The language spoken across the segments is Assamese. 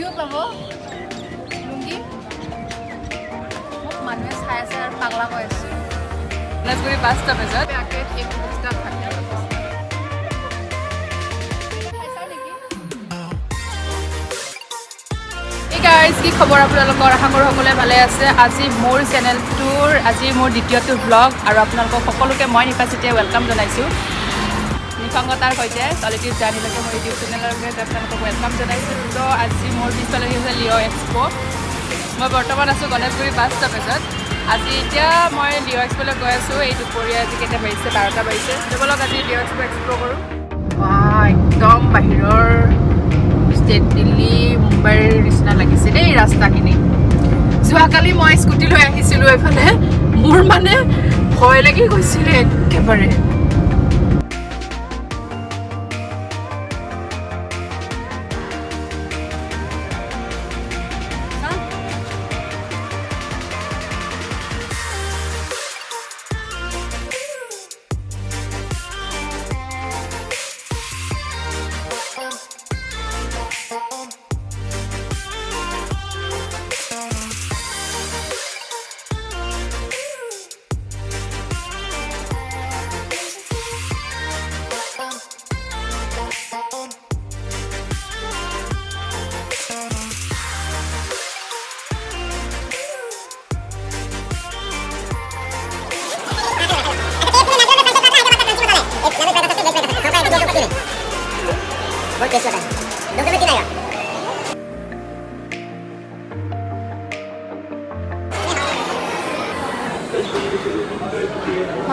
লুঙ্গিও পাব লুঙ্গি মোক মানুহে চাই আছে আৰু পাগলা হৈ আছে গণেশগুৰি 5টা বজাত পেকেট এক বস্তা থাকে গাইজ কি খবৰ আপোনালোকৰ আশা কৰোঁ সকলোৱে ভালে আছে আজি মোৰ চেনেলটোৰ আজি মোৰ দ্বিতীয়টো ব্লগ আৰু আপোনালোকক সকলোকে মই নিশাচিতিয়ে ৱেলকাম জনাইছোঁ নিসংগতাৰ সৈতে ছোৱালীটিৰ জাৰ্ণিলৈকে মোৰ ইউটিউব চেনেললৈকে আপোনালোকক ৱেলকাম জনাইছোঁ তো আজি মোৰ পিছফালে হৈছে লিঅ' এক্সপ' মই বৰ্তমান আছোঁ গণেশগুৰি 5টা বজাত আজি এতিয়া মই লিঅ' এক্সপ'লৈ গৈ আছোঁ এই দুপৰীয়া আজি কেইটা বাজিছে 12টা বাজিছে ব'লক আজি লিঅ' এক্সপ' এক্সপ্ল'ৰ কৰোঁ একদম বাহিৰৰ ষ্টেট দিল্লী মুম্বাইৰ নিচিনা লাগিছে দেই ৰাস্তাখিনি যোৱাকালি মই স্কুটি লৈ আহিছিলোঁ এইফালে মোৰ মানে ভয় লাগি গৈছিলে একেবাৰে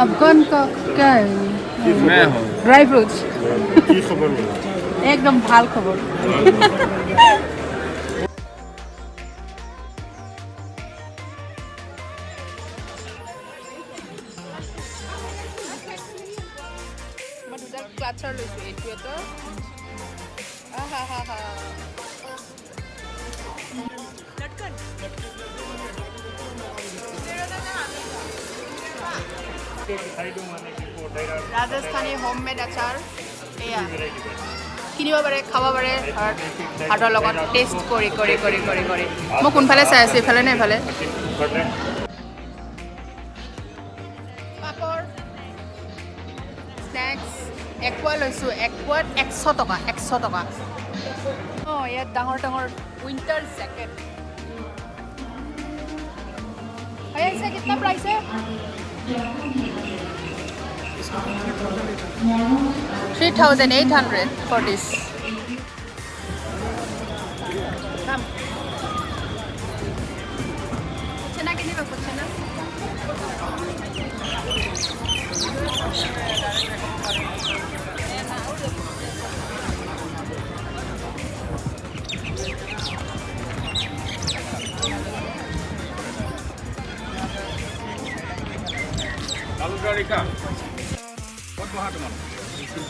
अफगान का क्या है मैं हूँ ड्राई फ्रूट्स की खबर एकदम ভাল খবৰ মই দুটা ক্লাচাৰ লৈছোঁ এইটো এটা হা হা হা লটকন ৰাজস্থানী হোমমেড আচাৰ এয়া কিনিব পাৰে খাব পাৰে ভাতৰ লগত টেষ্ট কৰি কৰি কৰি কৰি কৰি মই কোনফালে চাই আছোঁ এইফালে নে এইফালে পাপৰ স্নেক্স একোৱা লৈছোঁ একোৱাত 100 টকা 100 টকা অঁ ইয়াত ডাঙৰ ডাঙৰ উইণ্টাৰ জেকেট ऐसे कितना प्राइस है 3,800 for this come chana kini ba chana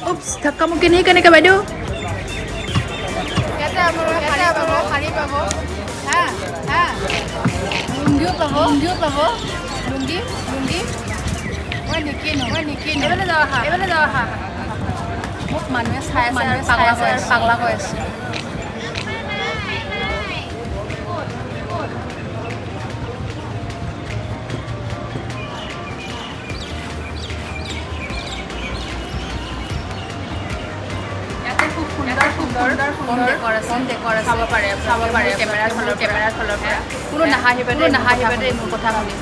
Oops, धक्का मुक्की नहीं करने का बैठो ইয়াতে পাব শাৰী পাব হা হা লুঙ্গিও পাব লুঙ্গি মই নিকিনো এইফালে যাওঁ হা মোক মানুহে চাই আছে আৰু পাগলা হৈ আছে সুন্দৰ ডেকৰেশ্যন চাব পাৰে কেমেৰাৰ ফালৰ পৰা কোনো নাহাঁহিব দেই মোৰ কথা শুনি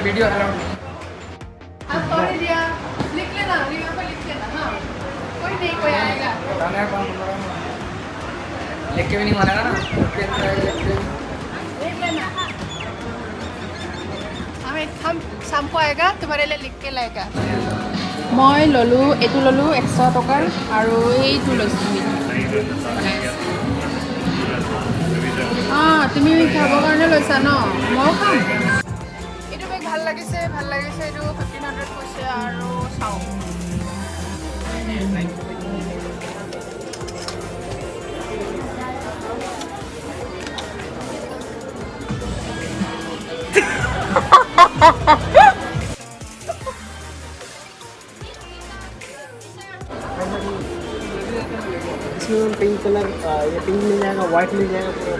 वीडियो आप कॉल दिया लिख लेना रिव्यू पे लिख लेना हाँ कोई नहीं कोई आएगा लिख के भी नहीं मानेगा ना लिख लेना हम शाम को आएगा तुम्हारे लिए लिख के लाएगा মই ল'লোঁ এইটো ল'লোঁ 100 টকাৰ আৰু এইটো লৈছোঁ তুমি খাবৰ কাৰণে লৈছা ন ময়ো খাম এইটো বেগ ভাল লাগিছে এইটো 1500 কৈছে আৰু চাওঁ इसमें पिंक कलर ये पिंक मिल जाएगा व्हाइट मिल जाएगा पूरा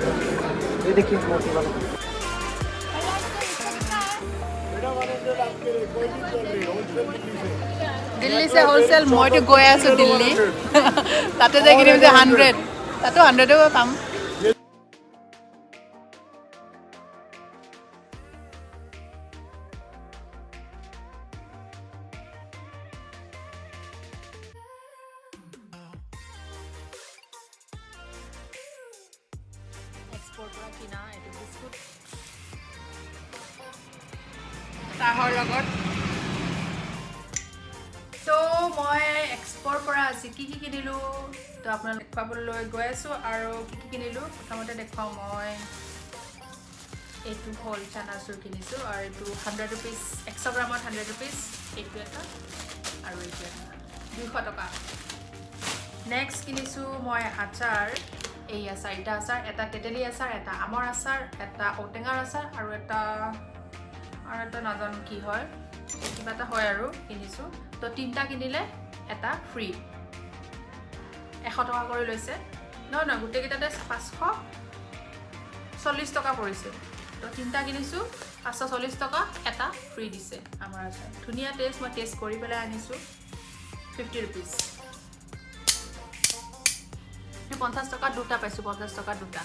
ये देखिए मोती वाला দিল্লী সে হোলসেল মইতো গৈ আছো দিল্লী তাতে যাই কিনিম যে 100 তাতো 100ও পাম এক্সপোর্ট পৰা কিনা এইটো বিস্কুট চাহৰ লগত তো মই এক্সপোৰ পৰা আজি কি কিনিলো তো আপোনালোক দেখুৱাবলৈ গৈ আছো আৰু কি কিনিলো প্ৰথমতে দেখুৱাও মই এইটো হ'ল চানাচুৰ কিনিছো আৰু এইটো 100 रुपीस 100 গ্ৰামত 100 रुपीस এইটো এটা আৰু এইটো এটা 200 টকা নেক্সট কিনিছো মই আচাৰ এই চাৰিটা আচাৰ এটা তেতেলী আচাৰ এটা আমৰ আচাৰ এটা ঔটেঙাৰ আচাৰ আৰু এটা নাজানো কি হয় কিবা এটা হয় আৰু কিনিছো তো তিনটা কিনিলে এটা ফ্ৰী 100 টকা কৰি লৈছে ন গোটেই কেইটাতে 540 টকা পৰিছে তো তিনটা কিনিছো 540 টকা এটা ফ্ৰী দিছে আমাৰ আচাৰ ধুনীয়া টেষ্ট মই টেষ্ট কৰি পেলাই আনিছো 50 रुपीस 50 টকা দুটা পাইছো 50 টকা দুটা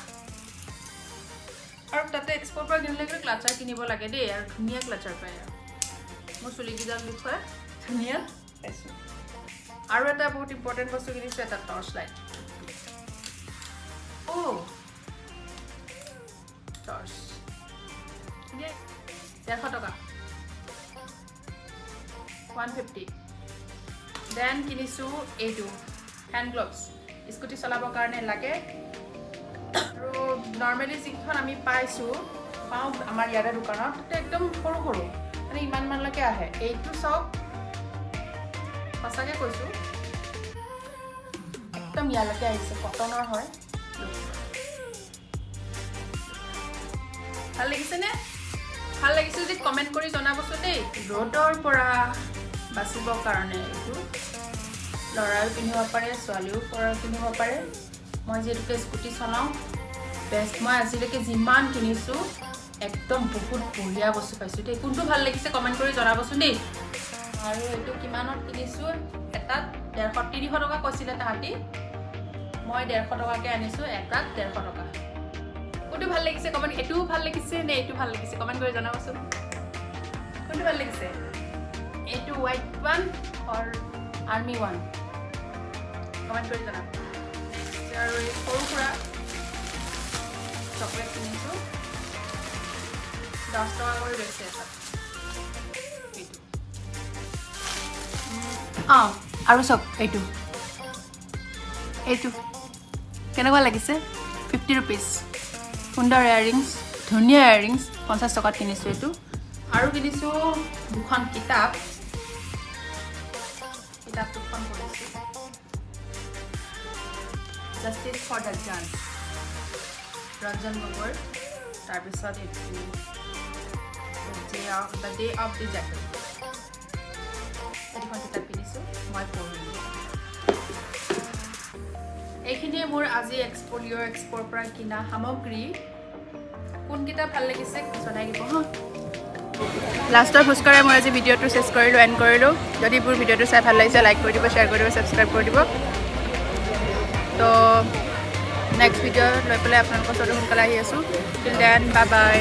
আৰু তাতে এক্সপোৰ্ট পৰা কিনিলে ক্লাচাৰ কিনিব লাগে দেই আৰু ধুনীয়া ক্লাচাৰ পায় মোৰ চুলি কিডাল লিখে ধুনীয়া পাইছো আৰু এটা বহুত ইম্পৰ্টেন্ট বস্তু কিনিছো এটা টৰ্চ লাইট ও টৰ্চ 150 টকা 150 দেন কিনিছো এইটো হ্যান্ড গ্লোভস স্কুটি চলাবৰ কাৰণে লাগে আৰু নৰমালি যিখন আমি পাইছো পাও আমাৰ ইয়াৰ দোকানত একদম সৰু সৰু মানে ইমান মানলৈকে আহে এইটো সব সঁচাকে কৈছো একদম ইয়ালৈকে আহিছে কটনৰ হয় ভাল লাগিছে নে ভাল লাগিছে যদি কমেন্ট কৰি জনাবচোন দেই ৰ'দৰ পৰা বাচিবৰ কাৰণে এইটো লৰাও পিন্ধিব পাৰে ছোৱালীও পিন্ধিব পাৰে মই যেটো স্কুটি চলাও বেষ্ট মই আজিলৈকে যিমান কিনিছো একদম বহুত বঢ়িয়া বস্তু পাইছো দেই কোনটো ভাল লাগিছে কমেন্ট কৰি জনাবচোন দেই আৰু এইটো কিমানত কিনিছো এটাত 150 টকা কৈছিলে তাহাঁতি মই 150 টকাকে আনিছো এটাত 150 টকা কোনটো ভাল লাগিছে কমেন্ট এটো ভাল লাগিছে নে এটো ভাল লাগিছে কমেন্ট কৰি জনাবচোন কোনটো ভাল লাগিছে এটো হোৱাইট ওয়ান অৰ আৰ্মি ওয়ান কমেন্ট কৰি জনাব আৰু এই সৰু সুৰা চকলেট কিনিছো 10 টকা কৰি লৈছে এটা আৰু সব এইটো কেনেকুৱা লাগিছে 50 रुपीस সুন্দৰ ইয়াৰিংছ ধুনীয়া ইয়াৰিংছ 50 টকাত কিনিছো এইটো আৰু কিনিছো দুখন কিতাপ দুখন পঢ়িছো Justice for the Judge Ranjan গগৈৰ তাৰপিছত এইটো The Day of the Jackal এইখন কিতাপ কিনিছো মই পঢ়িলো এইখিনিয়ে মোৰ আজি এক্সপোৰ পৰা কিনা সামগ্ৰী কোন কিতাপ ভাল লাগিছে জনাই দিব লাষ্টৰ পুষ্কৰে মই আজি ভিডিঅ'টো শেষ কৰিলো এণ্ড কৰিলো যদি মোৰ ভিডিঅ'টো চাই ভাল লাগিছে লাইক কৰি দিব শ্বেয়াৰ কৰি দিব সাবস্ক্ৰাইব কৰি দিব তো নেক্সট ভিডিঅ' লৈ পেলাই আপোনালোকৰ ওচৰত সোনকালে আহি আছো টিল দেন বাই বাই